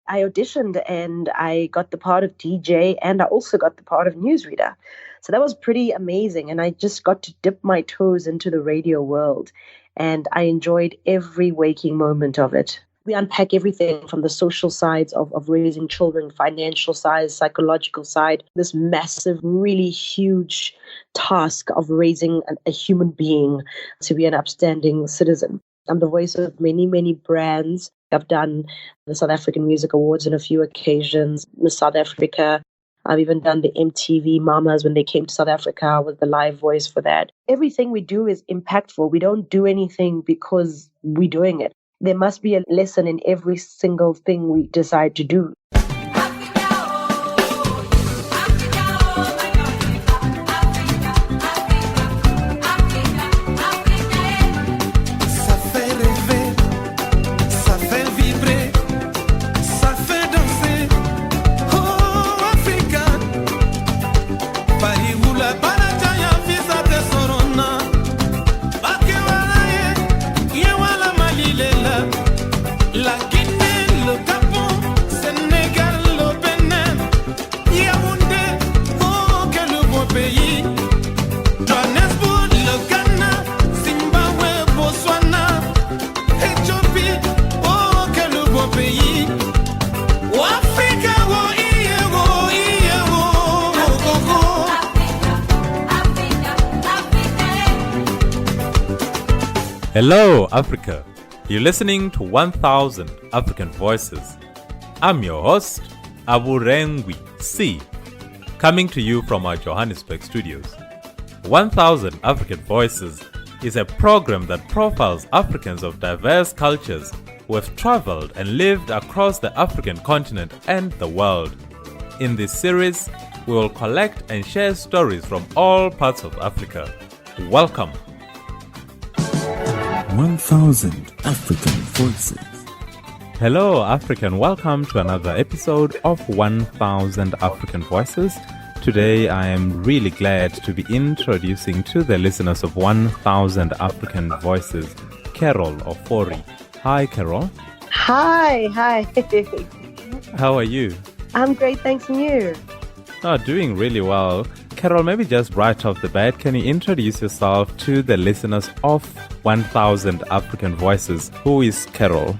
I auditioned and I got the part of DJ and I also got the part of newsreader. So that was pretty amazing. And I just got to dip my toes into the radio world and I enjoyed every waking moment of it. We unpack everything from the social sides of raising children, financial side, psychological side, this massive, really huge task of raising a human being to be an upstanding citizen. I'm the voice of many, many brands. I've done the South African Music Awards on a few occasions, Miss South Africa. I've even done the MTV Mamas when they came to South Africa. I was the live voice for that. Everything we do is impactful. We don't do anything because we're doing it. There must be a lesson in every single thing we decide to do. Hello, Africa. You're listening to 1000 African Voices. I'm your host, Aburengwi C, coming to you from our Johannesburg studios. 1000 African Voices is a program that profiles Africans of diverse cultures who have traveled and lived across the African continent and the world. In this series, we will collect and share stories from all parts of Africa. Welcome. 1000 African Voices. Hello, African. Welcome to another episode of 1000 African Voices. Today, I am really glad to be introducing to the listeners of 1000 African Voices, Carol Ofori. Hi, Carol. Hi. How are you? I'm great, thanks, and you? Oh, doing really well. Carol, maybe just right off the bat, can you introduce yourself to the listeners of 1000 African Voices? Who is Carol?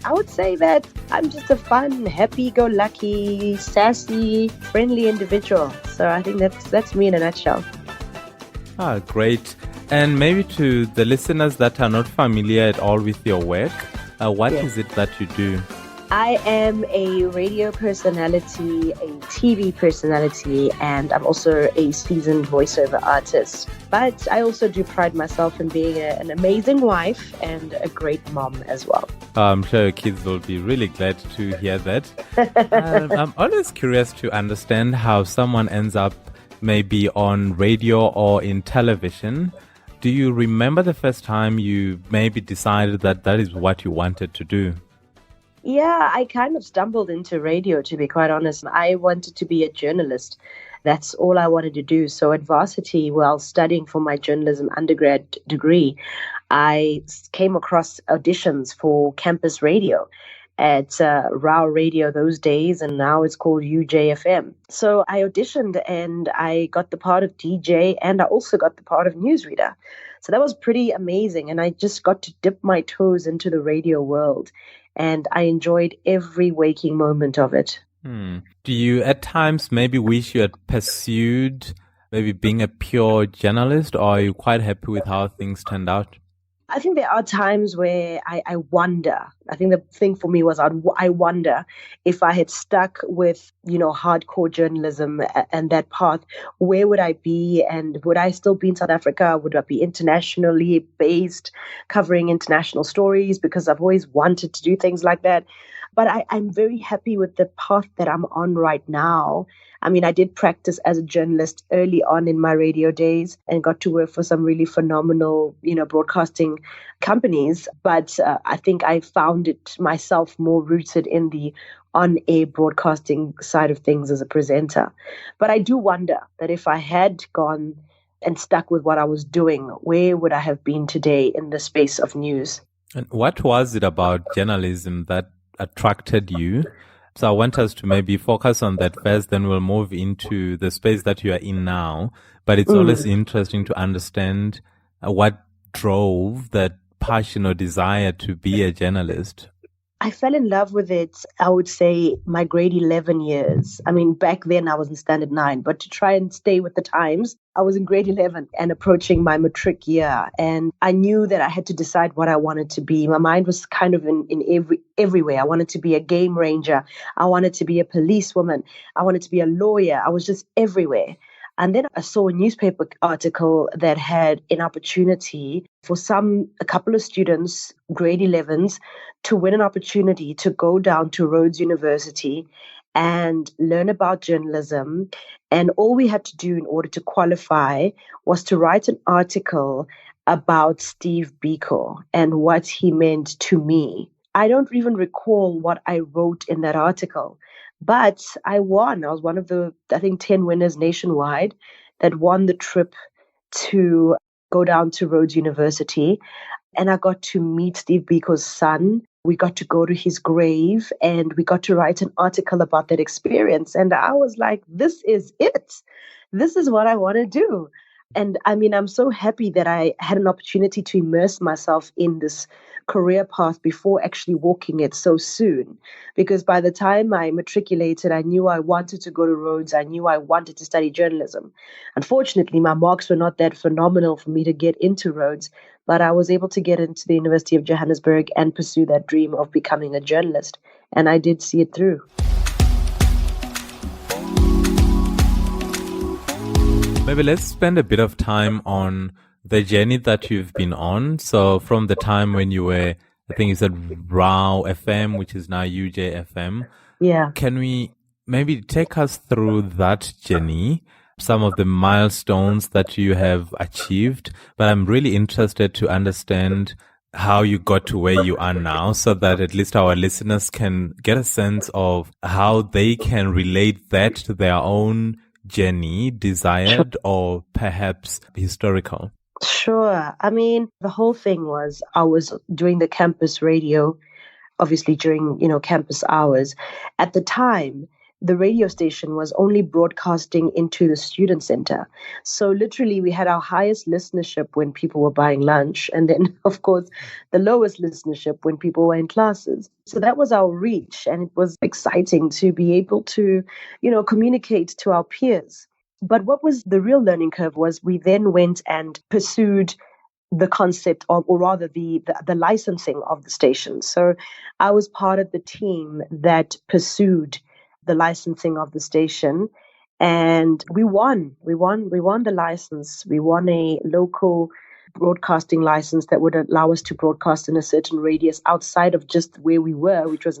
I would say that I'm just a fun, happy-go-lucky, sassy, friendly individual. So I think that's me in a nutshell. Ah, great. And maybe to the listeners that are not familiar at all with your work, what is it that you do? I am a radio personality, a TV personality, and I'm also a seasoned voiceover artist. But I also do pride myself in being an amazing wife and a great mom as well. I'm sure your kids will be really glad to hear that. I'm always curious to understand how someone ends up maybe on radio or in television. Do you remember the first time you maybe decided that is what you wanted to do? Yeah, I kind of stumbled into radio, to be quite honest. I wanted to be a journalist. That's all I wanted to do. So at varsity, while studying for my journalism undergrad degree, I came across auditions for campus radio at RAW Radio those days, and now it's called UJFM. So I auditioned and I got the part of DJ and I also got the part of newsreader. So that was pretty amazing. And I just got to dip my toes into the radio world. And I enjoyed every waking moment of it. Do you at times maybe wish you had pursued maybe being a pure journalist, or are you quite happy with how things turned out? I think there are times where I wonder. I think the thing for me was I wonder if I had stuck with, hardcore journalism and that path, where would I be? And would I still be in South Africa? Would I be internationally based, covering international stories? Because I've always wanted to do things like that. But I'm very happy with the path that I'm on right now. I mean, I did practice as a journalist early on in my radio days and got to work for some really phenomenal, broadcasting companies. But I think I found it myself more rooted in the on-air broadcasting side of things as a presenter. But I do wonder that if I had gone and stuck with what I was doing, where would I have been today in the space of news? And what was it about journalism that attracted you. So I want us to maybe focus on that first, then we'll move into the space that you are in now. But it's always interesting to understand what drove that passion or desire to be a journalist. I fell in love with it, I would say, my grade 11 years. I mean, back then I was in standard 9, but to try and stay with the times, I was in grade 11 and approaching my matric year. And I knew that I had to decide what I wanted to be. My mind was kind of in everywhere. I wanted to be a game ranger. I wanted to be a policewoman. I wanted to be a lawyer. I was just everywhere. And then I saw a newspaper article that had an opportunity for a couple of students, grade 11s, to win an opportunity to go down to Rhodes University and learn about journalism. And all we had to do in order to qualify was to write an article about Steve Biko and what he meant to me. I don't even recall what I wrote in that article. But I won. I was one of the, I think, 10 winners nationwide that won the trip to go down to Rhodes University. And I got to meet Steve Biko's son. We got to go to his grave and we got to write an article about that experience. And I was like, this is it. This is what I want to do. And I mean, I'm so happy that I had an opportunity to immerse myself in this career path before actually walking it so soon. Because by the time I matriculated, I knew I wanted to go to Rhodes. I knew I wanted to study journalism. Unfortunately, my marks were not that phenomenal for me to get into Rhodes, but I was able to get into the University of Johannesburg and pursue that dream of becoming a journalist. And I did see it through. Maybe let's spend a bit of time on the journey that you've been on. So from the time when you were, I think you said Raw FM, which is now UJ FM. Yeah. Can we maybe take us through that journey, some of the milestones that you have achieved? But I'm really interested to understand how you got to where you are now so that at least our listeners can get a sense of how they can relate that to their own journey, desired or perhaps historical. Sure. I mean, the whole thing was I was doing the campus radio, obviously during, campus hours. At the time, the radio station was only broadcasting into the student center. So literally we had our highest listenership when people were buying lunch. And then, of course, the lowest listenership when people were in classes. So that was our reach. And it was exciting to be able to, communicate to our peers. But what was the real learning curve was we then went and pursued the concept of, or rather the licensing of the station. So I was part of the team that pursued the licensing of the station, and we won the license. We won a local broadcasting license that would allow us to broadcast in a certain radius outside of just where we were, which was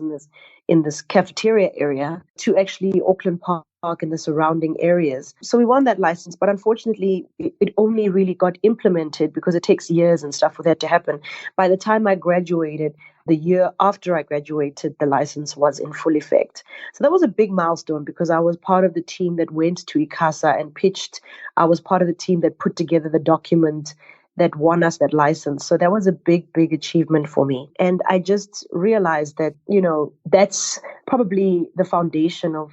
in this cafeteria area, to actually Auckland Park and the surrounding areas. So we won that license, but unfortunately it only really got implemented because it takes years and stuff for that to happen. By the time I graduated, the year after I graduated, the license was in full effect. So that was a big milestone because I was part of the team that went to ICASA and pitched. I was part of the team that put together the document that won us that license. So that was a big, big achievement for me. And I just realized that, that's probably the foundation of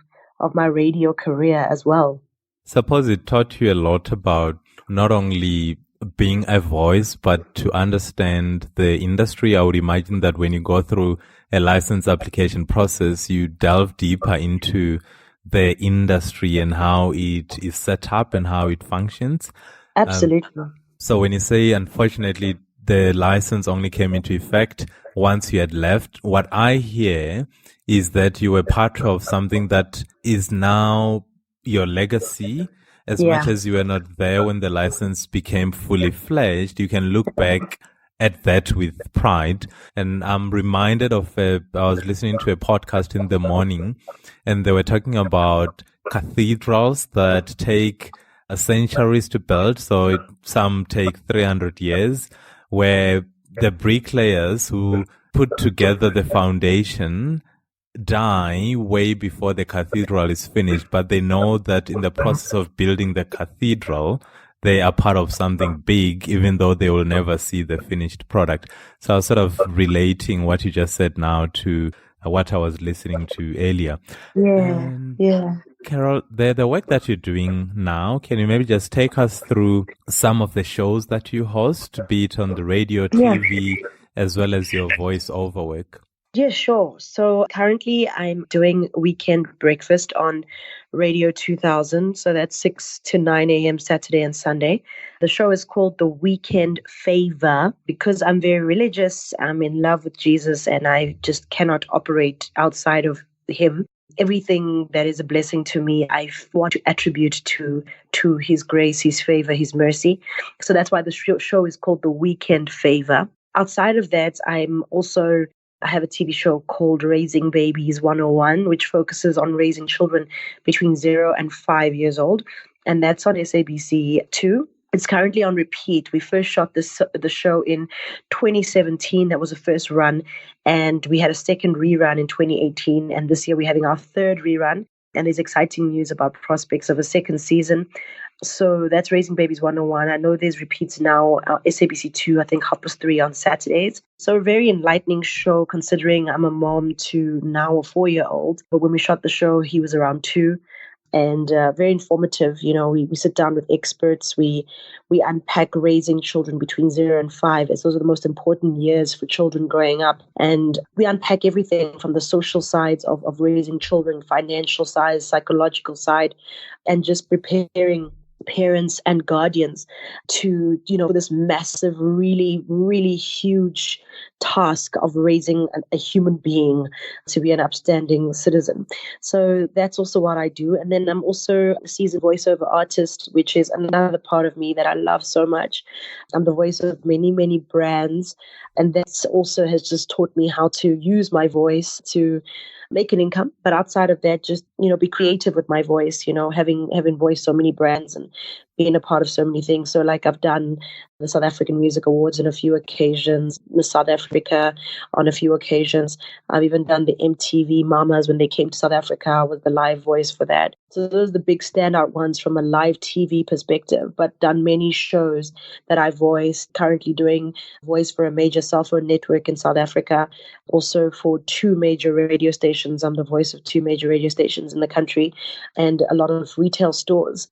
my radio career as well. Suppose it taught you a lot about not only being a voice, but to understand the industry. I would imagine that when you go through a license application process, you delve deeper into the industry and how it is set up and how it functions. Absolutely. So when you say, unfortunately, the license only came into effect once you had left, what I hear is that you were part of something that is now your legacy. As much as you were not there when the license became fully fledged, you can look back at that with pride. And I'm reminded of I was listening to a podcast in the morning and they were talking about cathedrals that take centuries to build. So some take 300 years, where the bricklayers who put together the foundation die way before the cathedral is finished, but they know that in the process of building the cathedral, they are part of something big, even though they will never see the finished product. So I was sort of relating what you just said now to what I was listening to earlier. Yeah, And yeah. Carol, the work that you're doing now, can you maybe just take us through some of the shows that you host, be it on the radio, Yeah. TV, as well as your voiceover work? Yeah, sure. So currently I'm doing weekend breakfast on Radio 2000. So that's 6 to 9 a.m. Saturday and Sunday. The show is called The Weekend Favour because I'm very religious. I'm in love with Jesus and I just cannot operate outside of him. Everything that is a blessing to me, I want to attribute to his grace, his favor, his mercy. So that's why the show is called The Weekend Favour. Outside of that, I have a TV show called Raising Babies 101, which focuses on raising children between 0 and 5 years old. And that's on SABC 2. It's currently on repeat. We first shot the show in 2017. That was the first run. And we had a second rerun in 2018. And this year we're having our third rerun. And there's exciting news about prospects of a second season. So that's Raising Babies 101. I know there's repeats now, SABC 2, I think 3:30 on Saturdays. So a very enlightening show considering I'm a mom to now a 4-year-old. But when we shot the show, he was around 2. And very informative. You know, we sit down with experts. We unpack raising children between 0 and 5, as those are the most important years for children growing up. And we unpack everything from the social sides of raising children, financial side, psychological side, and just preparing parents and guardians to, this massive, really, really huge task of raising a human being to be an upstanding citizen. So that's also what I do. And then I'm also a seasoned voiceover artist, which is another part of me that I love so much. I'm the voice of many, many brands. And that also has just taught me how to use my voice to make an income. But outside of that, just, be creative with my voice, having voiced so many brands and being a part of so many things. So like I've done the South African Music Awards on a few occasions, Miss South Africa on a few occasions. I've even done the MTV Mamas when they came to South Africa. I was the live voice for that. So those are the big standout ones from a live TV perspective, but done many shows that I voiced, currently doing voice for a major cell phone network in South Africa, also for 2 major radio stations. I'm the voice of 2 major radio stations in the country and a lot of retail stores.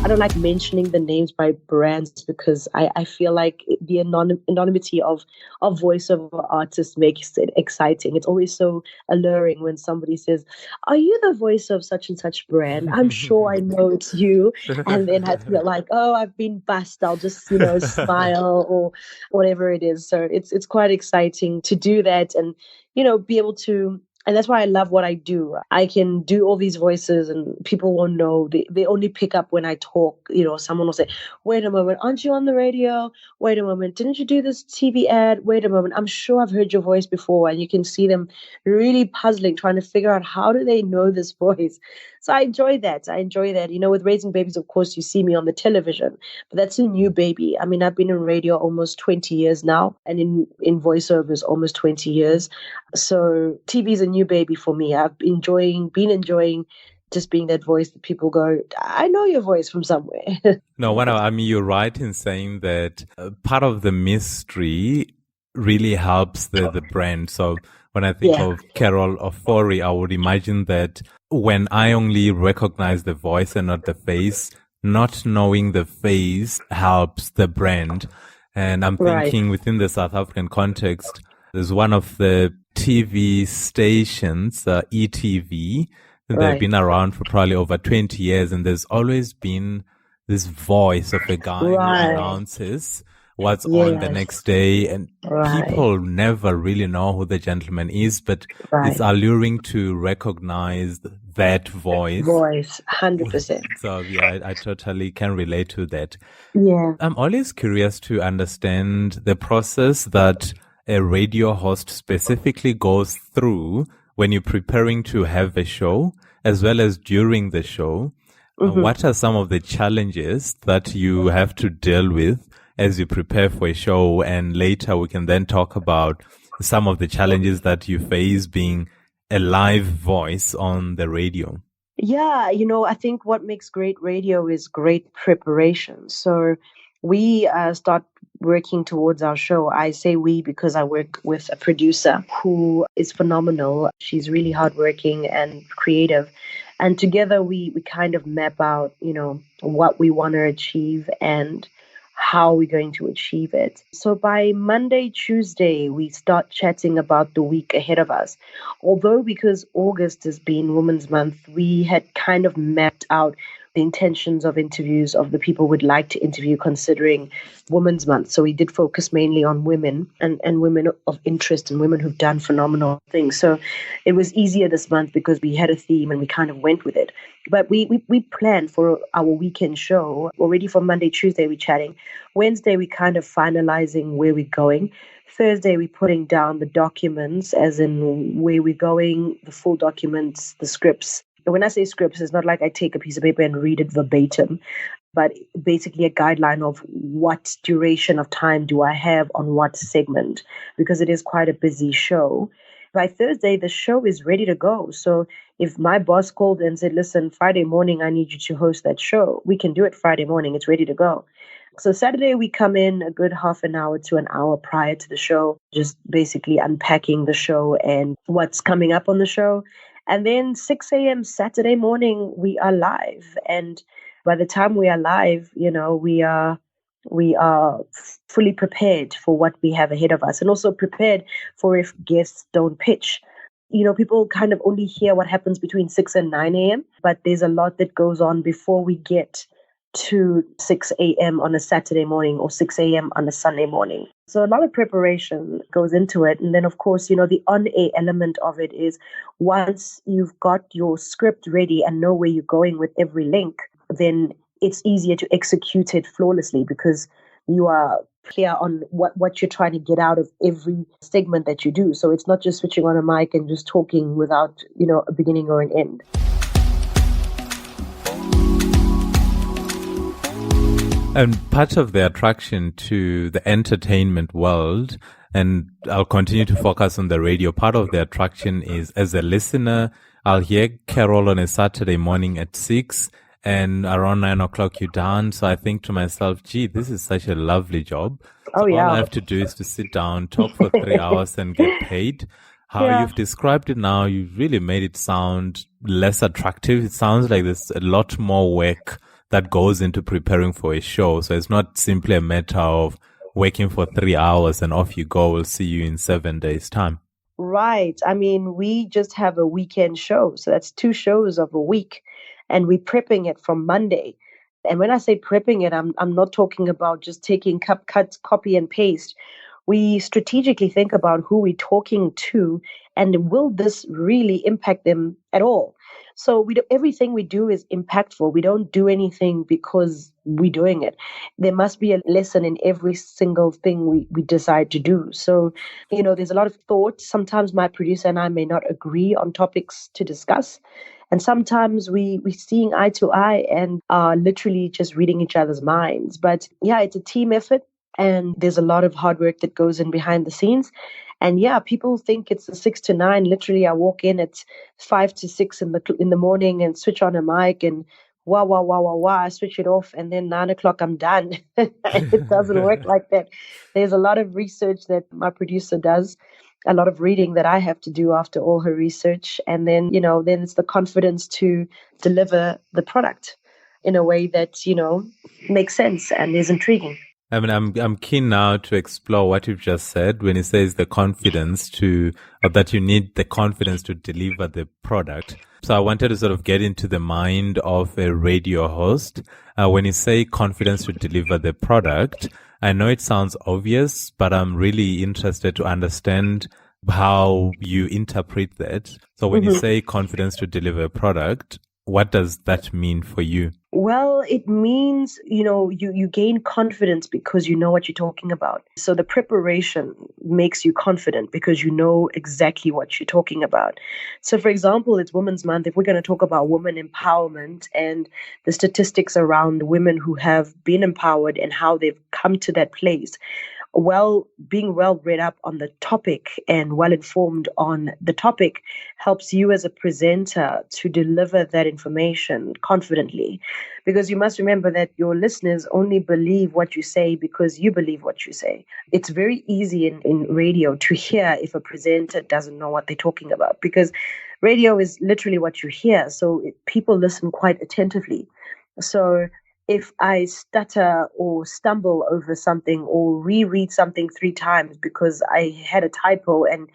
I don't like mentioning the names by brands because I feel like the anonymity of voiceover artists makes it exciting. It's always so alluring when somebody says, "Are you the voice of such and such brand? I'm sure I know it's you." And then I feel like, "Oh, I've been bussed. I'll just, smile or whatever it is." So it's quite exciting to do that and, be able to. And that's why I love what I do. I can do all these voices and people won't know. They only pick up when I talk. Someone will say, "Wait a moment, aren't you on the radio? Wait a moment, didn't you do this TV ad? Wait a moment, I'm sure I've heard your voice before." And you can see them really puzzling, trying to figure out how do they know this voice. So I enjoy that. With Raising Babies, of course, you see me on the television, but that's a new baby. I mean, I've been in radio almost 20 years now and in voiceovers almost 20 years. So TV is a new baby for me. I've been enjoying just being that voice that people go, "I know your voice from somewhere." No, I mean, you're right in saying that part of the mystery really helps the brand. So when I think of Carol Ofori, I would imagine that when I only recognize the voice and not the face, not knowing the face helps the brand. And I'm thinking within the South African context, there's one of the TV stations, ETV. They've been around for probably over 20 years, and there's always been this voice of a guy who announces what's on the next day, and people never really know who the gentleman is, but it's alluring to recognize that voice. 100%. So yeah, I totally can relate to that. Yeah. I'm always curious to understand the process that a radio host specifically goes through when you're preparing to have a show, as well as during the show. What are some of the challenges that you have to deal with as you prepare for a show? And later we can then talk about some of the challenges that you face being a live voice on the radio. Yeah, I think what makes great radio is great preparation. So we start working towards our show. I say we because I work with a producer who is phenomenal. She's really hardworking and creative. And together we kind of map out, what we want to achieve and how we're going to achieve it. So by Monday, Tuesday, we start chatting about the week ahead of us. Although because August has been Women's Month, we had kind of mapped out the intentions of interviews of the people we'd like to interview considering Women's Month. So we did focus mainly on women and women of interest and women who've done phenomenal things. So it was easier this month because we had a theme and we kind of went with it. But we planned for our weekend show already for Monday, Tuesday, we're chatting. Wednesday, we kind of finalizing where we're going. Thursday, we're putting down the documents, as in where we're going, the full documents, the scripts. When I say scripts, it's not like I take a piece of paper and read it verbatim, but basically a guideline of what duration of time do I have on what segment, because it is quite a busy show. By Thursday, the show is ready to go. So if my boss called and said, listen, Friday morning, I need you to host that show, we can do it Friday morning. It's ready to go. So Saturday, we come in a good half an hour to an hour prior to the show, just basically unpacking the show and what's coming up on the show. And then 6 a.m. Saturday morning, we are live. And by the time we are live, we are fully prepared for what we have ahead of us, and also prepared for if guests don't pitch. People kind of only hear what happens between 6 and 9 a.m., but there's a lot that goes on before we get to 6 a.m. on a Saturday morning or 6 a.m. on a Sunday morning. So a lot of preparation goes into it. And then, of course, the on-air element of it is once you've got your script ready and know where you're going with every link, then it's easier to execute it flawlessly because you are clear on what you're trying to get out of every segment that you do. So it's not just switching on a mic and just talking without, a beginning or an end. And part of the attraction to the entertainment world, and I'll continue to focus on the radio, part of the attraction is as a listener, I'll hear Carol on a Saturday morning at 6 and around 9 o'clock you're done. So I think to myself, gee, this is such a lovely job. So all I have to do is to sit down, talk for 3 hours and get paid. How you've described it now, you've really made it sound less attractive. It sounds like there's a lot more work that goes into preparing for a show. So it's not simply a matter of working for 3 hours and off you go. We'll see you in 7 days' time. Right. I mean, we just have a weekend show. So that's 2 shows of a week. And we're prepping it from Monday. And when I say prepping it, I'm not talking about just taking cuts, copy and paste. We strategically think about who we're talking to and will this really impact them at all? So everything we do is impactful. We don't do anything because we're doing it. There must be a lesson in every single thing we decide to do. So, there's a lot of thought. Sometimes my producer and I may not agree on topics to discuss. And sometimes we're seeing eye to eye and are literally just reading each other's minds. But yeah, it's a team effort. And there's a lot of hard work that goes in behind the scenes. And yeah, people think it's a 6 to 9. Literally, I walk in at 5 to 6 in the morning and switch on a mic and wah, wah, wah, wah, wah, I switch it off. And then 9 o'clock, I'm done. It doesn't work like that. There's a lot of research that my producer does, a lot of reading that I have to do after all her research. And then, then it's the confidence to deliver the product in a way that, makes sense and is intriguing. I mean, I'm keen now to explore what you've just said when it says the confidence that you need the confidence to deliver the product. So I wanted to sort of get into the mind of a radio host. When you say confidence to deliver the product, I know it sounds obvious, but I'm really interested to understand how you interpret that. So when you say confidence to deliver a product, what does that mean for you? Well, it means, you gain confidence because you know what you're talking about. So the preparation makes you confident because you know exactly what you're talking about. So, for example, it's Women's Month. If we're going to talk about women empowerment and the statistics around women who have been empowered and how they've come to that place, being well read up on the topic and well informed on the topic helps you as a presenter to deliver that information confidently. Because you must remember that your listeners only believe what you say because you believe what you say. It's very easy in radio to hear if a presenter doesn't know what they're talking about, because radio is literally what you hear. So people listen quite attentively. So if I stutter or stumble over something or reread something 3 times because I had a typo and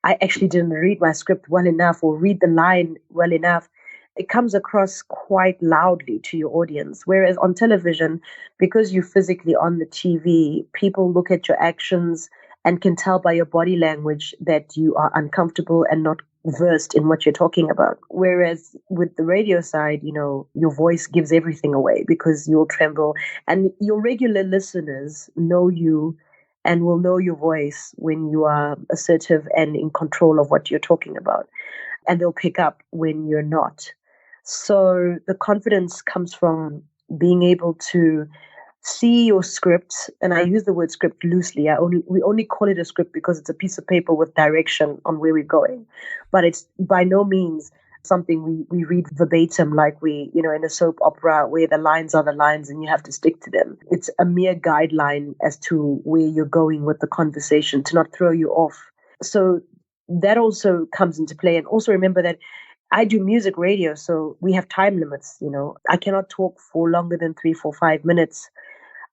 I actually didn't read my script well enough or read the line well enough, it comes across quite loudly to your audience. Whereas on television, because you're physically on the TV, people look at your actions and can tell by your body language that you are uncomfortable and not versed in what you're talking about. Whereas with the radio side, your voice gives everything away because you'll tremble, and your regular listeners know you and will know your voice when you are assertive and in control of what you're talking about. And they'll pick up when you're not. So the confidence comes from being able to see your script, and I use the word script loosely. We only call it a script because it's a piece of paper with direction on where we're going. But it's by no means something we read verbatim like we, in a soap opera where the lines are the lines and you have to stick to them. It's a mere guideline as to where you're going with the conversation to not throw you off. So that also comes into play. And also remember that I do music radio, so we have time limits. I cannot talk for longer than 3, 4, 5 minutes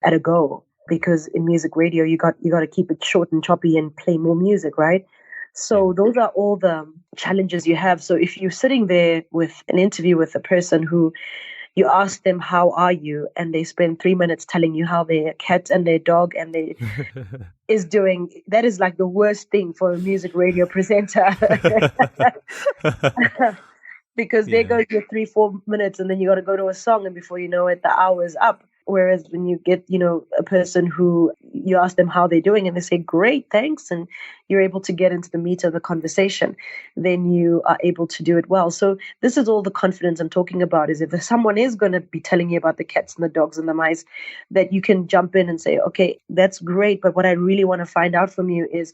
at a go, because in music radio you got to keep it short and choppy and play more music, right? So those are all the challenges you have. So if you're sitting there with an interview with a person who you ask them, how are you? And they spend 3 minutes telling you how their cat and their dog and they is doing, that is like the worst thing for a music radio presenter. Because there goes your 3, 4 minutes, and then you got to go to a song, and before you know it, the hour is up. Whereas when you get, a person who you ask them how they're doing and they say, great, thanks, and you're able to get into the meat of the conversation, then you are able to do it well. So this is all the confidence I'm talking about, is if someone is going to be telling you about the cats and the dogs and the mice, that you can jump in and say, okay, that's great, but what I really want to find out from you is,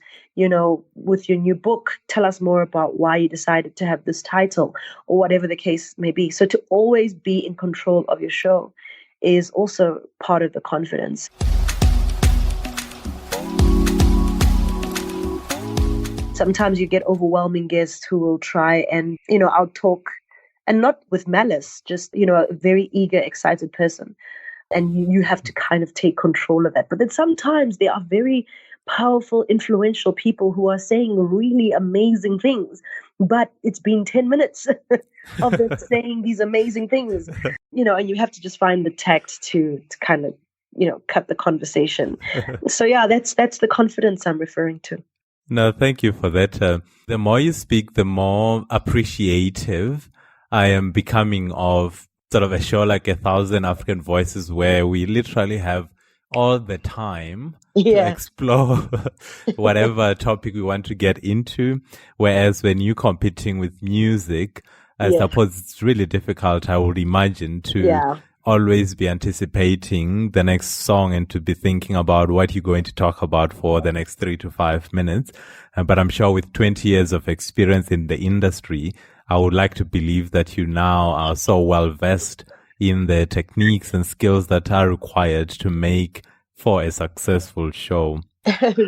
with your new book, tell us more about why you decided to have this title, or whatever the case may be. So to always be in control of your show is also part of the confidence. Sometimes you get overwhelming guests who will try and, out-talk, and not with malice, just, a very eager, excited person. And you have to kind of take control of that. But then sometimes there are very powerful, influential people who are saying really amazing things, but it's been 10 minutes of them saying these amazing things, and you have to just find the tact to kind of, cut the conversation. So yeah, that's the confidence I'm referring to. No, thank you for that. The more you speak, the more appreciative I am becoming of sort of a show like 1,000 African Voices, where we literally have all the time to explore whatever topic we want to get into. Whereas when you're competing with music, I suppose it's really difficult, I would imagine, to always be anticipating the next song and to be thinking about what you're going to talk about for the next 3 to 5 minutes. But I'm sure with 20 years of experience in the industry, I would like to believe that you now are so well versed in the techniques and skills that are required to make for a successful show.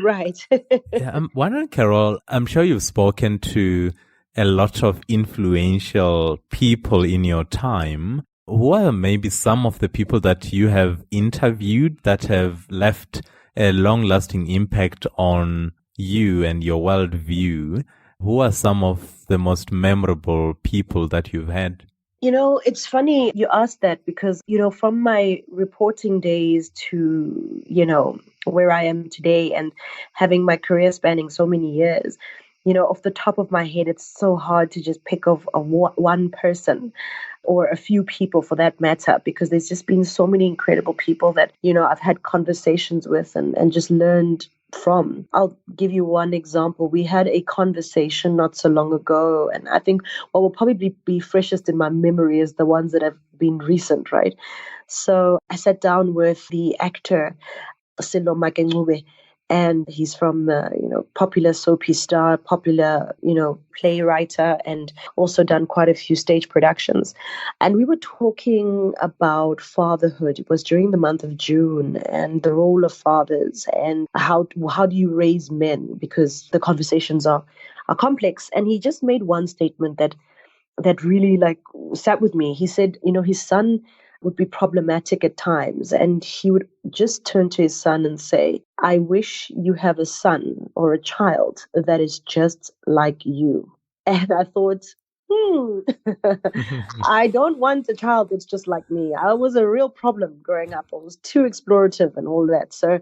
Right. I'm wondering, Carol, I'm sure you've spoken to a lot of influential people in your time. Who are maybe some of the people that you have interviewed that have left a long-lasting impact on you and your worldview? Who are some of the most memorable people that you've had? It's funny you asked that because, from my reporting days to, where I am today and having my career spanning so many years, off the top of my head, it's so hard to just pick of one person or a few people for that matter, because there's just been so many incredible people that, I've had conversations with and just learned from. I'll give you one example. We had a conversation not so long ago, and I think what will probably be freshest in my memory is the ones that have been recent, right? So I sat down with the actor, Silo Makengube, And he's from, popular soapy star, popular, playwright, and also done quite a few stage productions. And we were talking about fatherhood. It was during the month of June, and the role of fathers and how do you raise men, because the conversations are complex. And he just made one statement that really sat with me. He said, his son would be problematic at times, and he would just turn to his son and say, "I wish you have a son or a child that is just like you." And I thought, I don't want a child that's just like me. I was a real problem growing up. I was too explorative and all that. So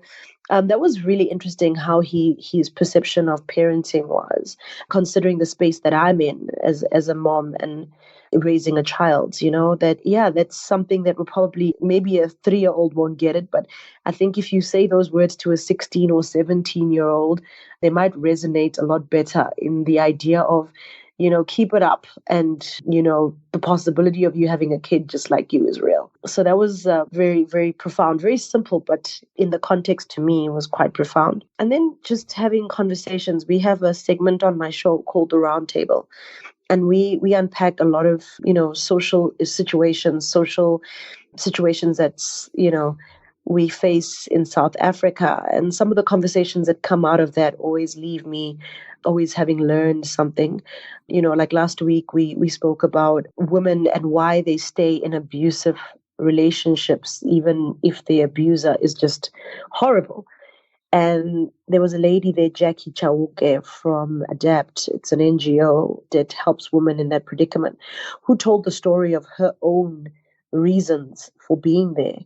that was really interesting how his perception of parenting was, considering the space that I'm in as a mom and raising a child. That's something that will probably, maybe a 3-year-old won't get it, but I think if you say those words to a 16 or 17-year-old, they might resonate a lot better in the idea of, keep it up. And, the possibility of you having a kid just like you is real. So that was very, very profound, very simple, but in the context to me, it was quite profound. And then just having conversations. We have a segment on my show called The Round Table. And we unpack a lot of, social situations that, we face in South Africa. And some of the conversations that come out of that always leave me always having learned something. Like last week, we spoke about women and why they stay in abusive relationships, even if the abuser is just horrible. And there was a lady there, Jackie Chauke from ADAPT. It's an NGO that helps women in that predicament, who told the story of her own reasons for being there.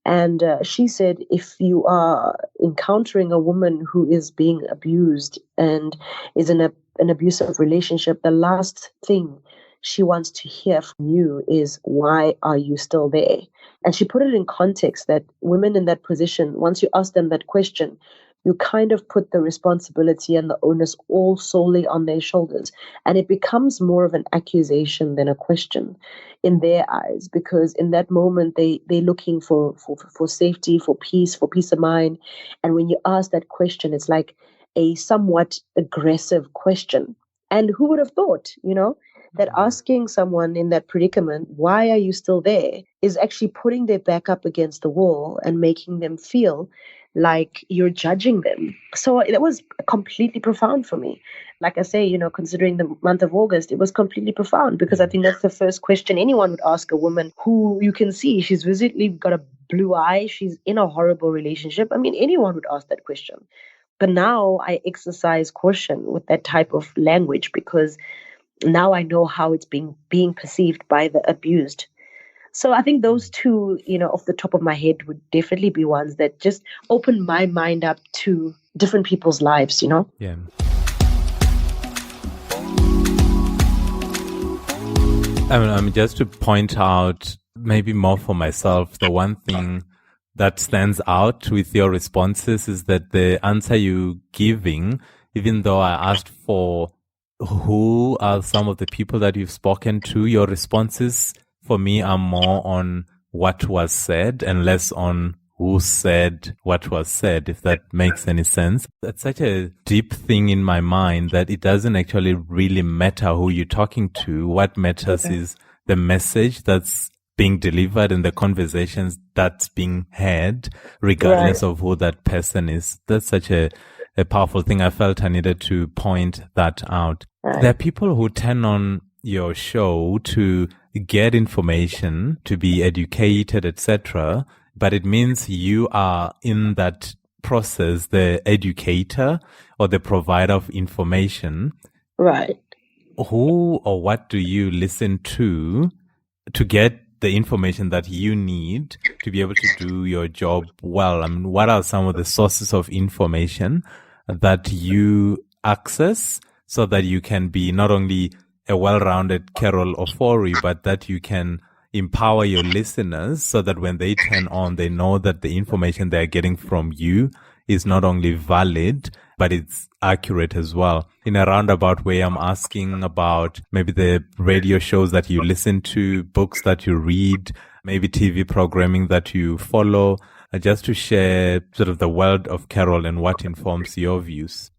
And she said, if you are encountering a woman who is being abused and is in an abusive relationship, the last thing she wants to hear from you is, why are you still there? And she put it in context that women in that position, once you ask them that question, you kind of put the responsibility and the onus all solely on their shoulders. And it becomes more of an accusation than a question in their eyes, because in that moment, they're looking for safety, for peace of mind. And when you ask that question, it's like a somewhat aggressive question. And who would have thought, that asking someone in that predicament, why are you still there, is actually putting their back up against the wall and making them feel like you're judging them. So that was completely profound for me. Like I say, considering the month of August, it was completely profound, because I think that's the first question anyone would ask a woman who you can see she's visibly got a blue eye, she's in a horrible relationship. I mean, anyone would ask that question. But now I exercise caution with that type of language, because now I know how it's being perceived by the abused. So I think those two, off the top of my head, would definitely be ones that just open my mind up to different people's lives, Yeah. I mean, just to point out, maybe more for myself, the one thing that stands out with your responses is that the answer you giving, even though I asked for who are some of the people that you've spoken to, your responses for me are more on what was said and less on who said what was said, if that makes any sense. That's such a deep thing in my mind that it doesn't actually really matter who you're talking to. What matters is the message that's being delivered and the conversations that's being had, regardless of who that person is. That's such a powerful thing. I felt I needed to point that out. There are people who turn on your show to get information, to be educated, etc., but it means you are in that process the educator or the provider of information. Right. Who or what do you listen to get the information that you need to be able to do your job well? I mean, what are some of the sources of information that you access so that you can be not only a well-rounded Carol Ofori, but that you can empower your listeners so that when they turn on, they know that the information they're getting from you is not only valid, but it's accurate as well. In a roundabout way, I'm asking about maybe the radio shows that you listen to, books that you read, maybe TV programming that you follow. just to share sort of the world of Carol and what informs your views?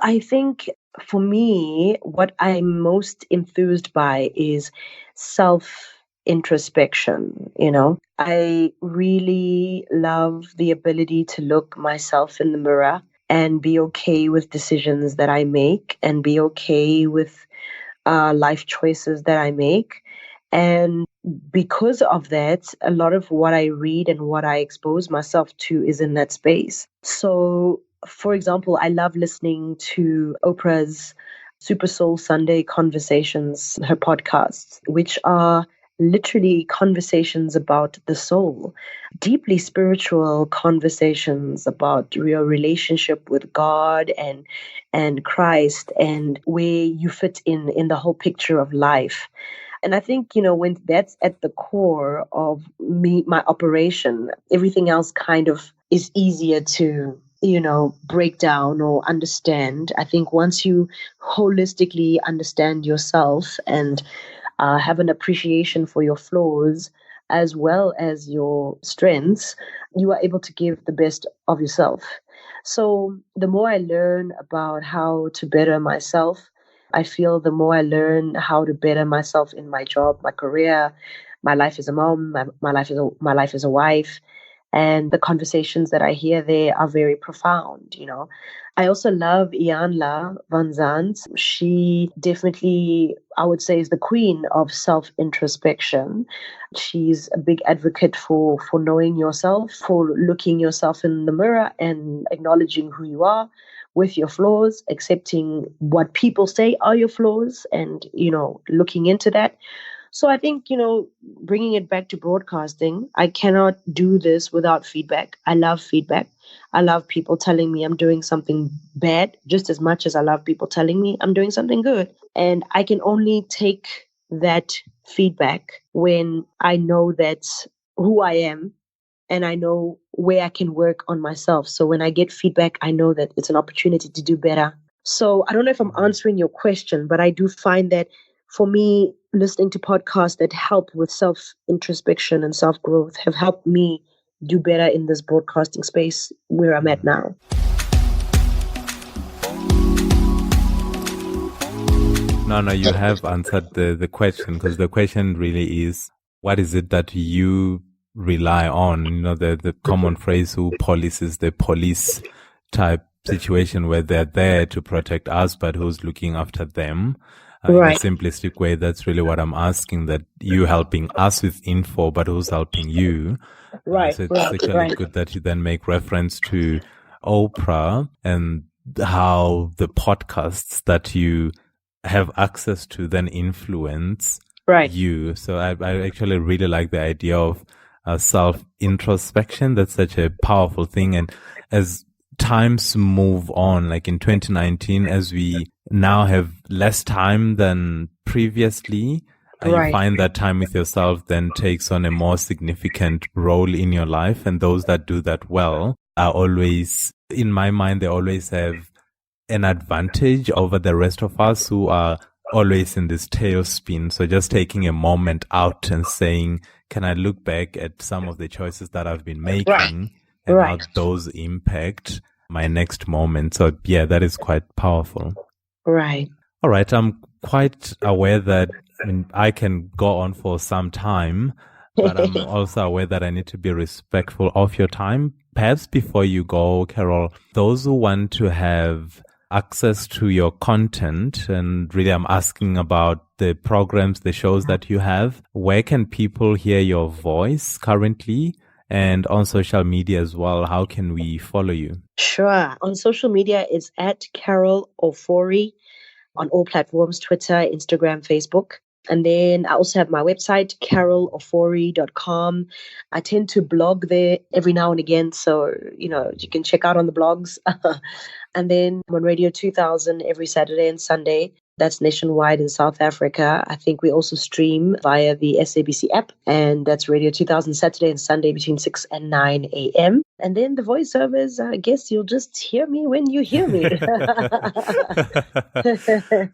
I think for me, what I'm most enthused by is self introspection. I really love the ability to look myself in the mirror and be okay with decisions that I make and be okay with life choices that I make. And because of that, a lot of what I read and what I expose myself to is in that space. So, for example, I love listening to Oprah's Super Soul Sunday Conversations, her podcasts, which are literally conversations about the soul, deeply spiritual conversations about your relationship with God and Christ and where you fit in the whole picture of life. And I think, when that's at the core of me, my operation, everything else kind of is easier to, break down or understand. I think once you holistically understand yourself and have an appreciation for your flaws as well as your strengths, you are able to give the best of yourself. So the more I learn about how to better myself, I feel the more I learn how to better myself in my job, my career, my life as a mom, my life as a wife, and the conversations that I hear there are very profound. I also love Ianla Van Zandt. She definitely, I would say, is the queen of self-introspection. She's a big advocate for knowing yourself, for looking yourself in the mirror and acknowledging who you are with your flaws, accepting what people say are your flaws and, looking into that. So I think, bringing it back to broadcasting, I cannot do this without feedback. I love feedback. I love people telling me I'm doing something bad just as much as I love people telling me I'm doing something good. And I can only take that feedback when I know that's who I am and I know where I can work on myself. So when I get feedback, I know that it's an opportunity to do better. So I don't know if I'm answering your question, but I do find that for me, listening to podcasts that help with self introspection and self growth have helped me do better in this broadcasting space where I'm at now. No, you have answered the question, because the question really is, what is it that you rely on? The common phrase, who polices the police type situation, where they're there to protect us, but who's looking after them? Right. In a simplistic way, that's really what I'm asking, that you helping us with info, but who's helping you? Right. So it's actually good that you then make reference to Oprah and how the podcasts that you have access to then influence you. So I actually really like the idea of self-introspection. That's such a powerful thing. And as times move on, like in 2019, as we now have less time than previously, you find that time with yourself then takes on a more significant role in your life. And those that do that well are always, in my mind, they always have an advantage over the rest of us who are always in this tailspin. So just taking a moment out and saying, can I look back at some of the choices that I've been making and how those impact my next moment? So yeah, that is quite powerful. Right. All right. I'm quite aware that I can go on for some time, but I'm also aware that I need to be respectful of your time. Perhaps before you go, Carol, those who want to have access to your content, and really I'm asking about the programs, the shows that you have, where can people hear your voice currently? And on social media as well, how can we follow you? Sure. On social media, it's at Carol Ofori on all platforms, Twitter, Instagram, Facebook. And then I also have my website, carolofori.com. I tend to blog there every now and again. So, you can check out on the blogs. And then I'm on Radio 2000 every Saturday and Sunday. That's nationwide in South Africa. I think we also stream via the SABC app, and that's Radio 2000 Saturday and Sunday between 6 and 9 a.m. And then the voiceovers, I guess you'll just hear me when you hear me.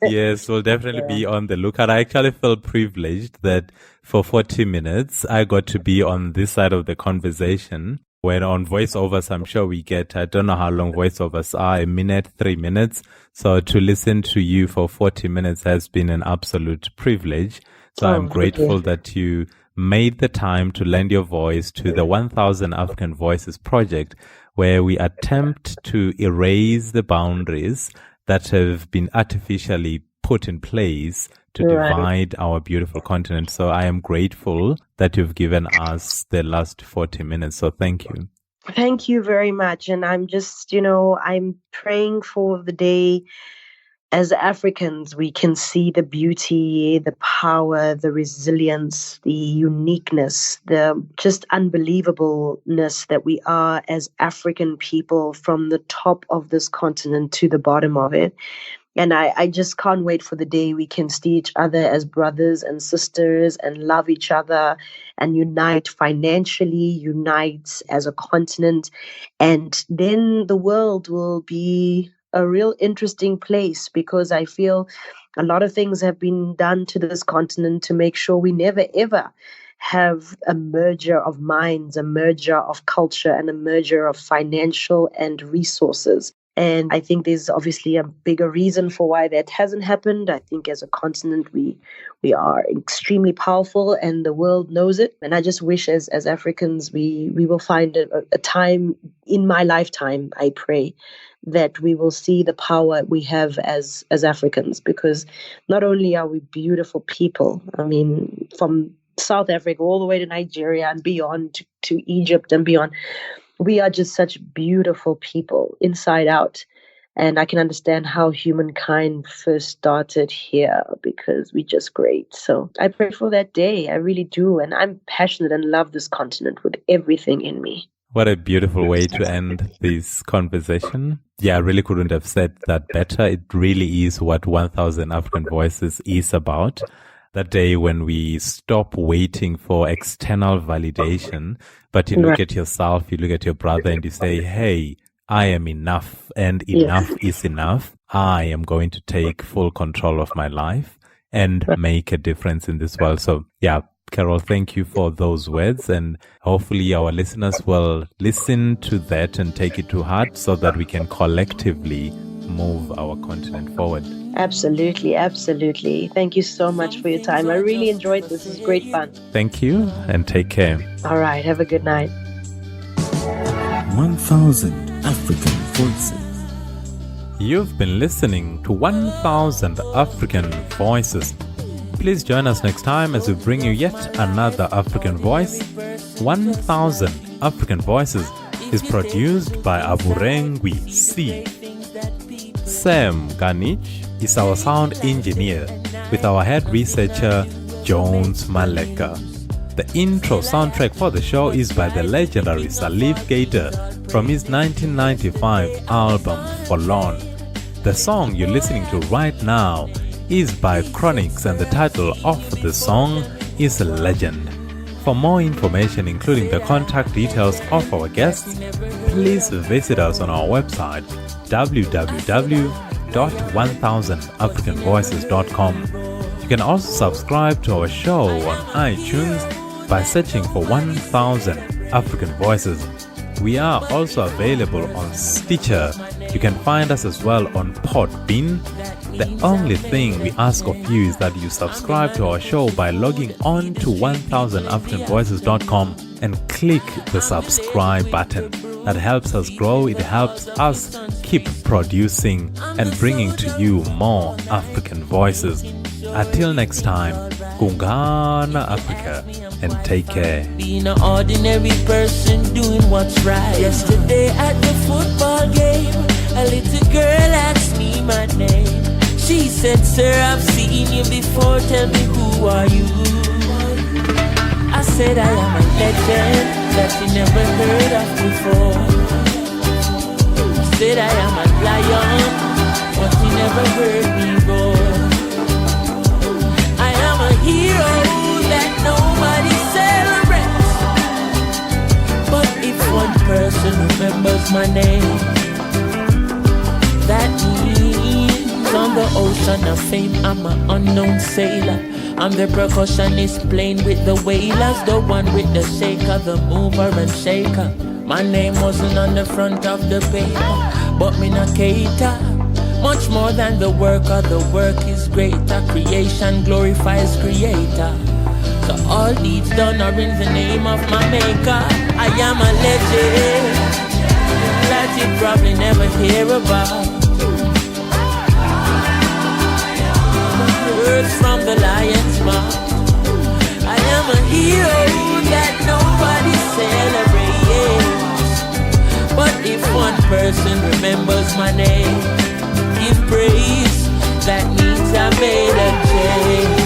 Yes, we'll definitely be on the lookout. I actually felt privileged that for 40 minutes, I got to be on this side of the conversation when on voiceovers, I'm sure we get, I don't know how long voiceovers are, a minute, 3 minutes. So to listen to you for 40 minutes has been an absolute privilege. So I'm grateful that you made the time to lend your voice to the 1000 African Voices project, where we attempt to erase the boundaries that have been artificially put in place to divide our beautiful continent. So I am grateful that you've given us the last 40 minutes. So thank you. Thank you very much. And I'm just, I'm praying for the day as Africans we can see the beauty, the power, the resilience, the uniqueness, the just unbelievableness that we are as African people, from the top of this continent to the bottom of it. And I just can't wait for the day we can see each other as brothers and sisters and love each other and unite financially, unite as a continent. And then the world will be a real interesting place, because I feel a lot of things have been done to this continent to make sure we never, ever have a merger of minds, a merger of culture, and a merger of financial and resources. And I think there's obviously a bigger reason for why that hasn't happened. I think as a continent, we are extremely powerful, and the world knows it. And I just wish as Africans, we will find a time in my lifetime, I pray, that we will see the power we have as Africans, because not only are we beautiful people, I mean, from South Africa all the way to Nigeria and beyond to Egypt and beyond, we are just such beautiful people inside out. And I can understand how humankind first started here, because we're just great. So I pray for that day. I really do. And I'm passionate and love this continent with everything in me. What a beautiful way to end this conversation. Yeah, I really couldn't have said that better. It really is what 1000 African Voices is about. That day when we stop waiting for external validation, but you look at yourself, you look at your brother, and you say, hey, I am enough, and enough is enough. I am going to take full control of my life and make a difference in this world. So yeah, Carol, thank you for those words, and hopefully our listeners will listen to that and take it to heart, so that we can collectively move our continent forward. Absolutely, absolutely. Thank you so much for your time. I really enjoyed this. It was great fun. Thank you, and take care. All right, have a good night. 1000 African Voices. You've been listening to 1000 African Voices. Please join us next time as we bring you yet another African voice. 1000 African Voices is produced by Aburengwi C. Sam Ganich is our sound engineer, with our head researcher Jones Maleka. The intro soundtrack for the show is by the legendary Salif Gator from his 1995 album Forlorn. The song you're listening to right now is by Chronix, and the title of the song is Legend. For more information, including the contact details of our guests, please visit us on our website www.1000africanvoices.com. You can also subscribe to our show on iTunes by searching for 1000 African Voices. We are also available on Stitcher. You can find us as well on Podbean. The only thing we ask of you is that you subscribe to our show by logging on to 1000africanvoices.com and click the subscribe button. That helps us grow. It helps us keep producing and bringing to you more African voices. Until next time, Kungana Africa, and take care. Being an ordinary person doing what's right. Yesterday at the football game, a little girl asked me my name. She said, sir, I've seen you before, tell me who are you? I said, I am a legend that you never heard of before. I said, I am a lion, but you never heard me roar. I am a hero that nobody celebrates. But if one person remembers my name, that means on the ocean of fame I'm an unknown sailor. I'm the percussionist playing with the wailers, the one with the shaker, the mover and shaker. My name wasn't on the front of the paper, but me not cater. Much more than the work is greater. Creation glorifies creator. So all deeds done are in the name of my maker. I am a legend that you probably never hear about. Words from the lion's mouth. I am a hero that nobody celebrates. But if one person remembers my name, give praise, that means I made a change.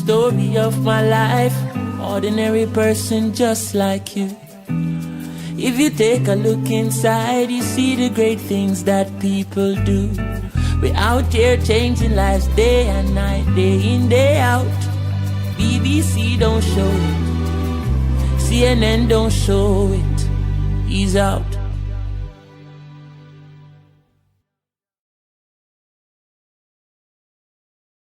Story of my life, ordinary person just like you. If you take a look inside, you see the great things that people do. We're out here changing lives day and night, day in, day out. BBC don't show it, CNN don't show it. He's out.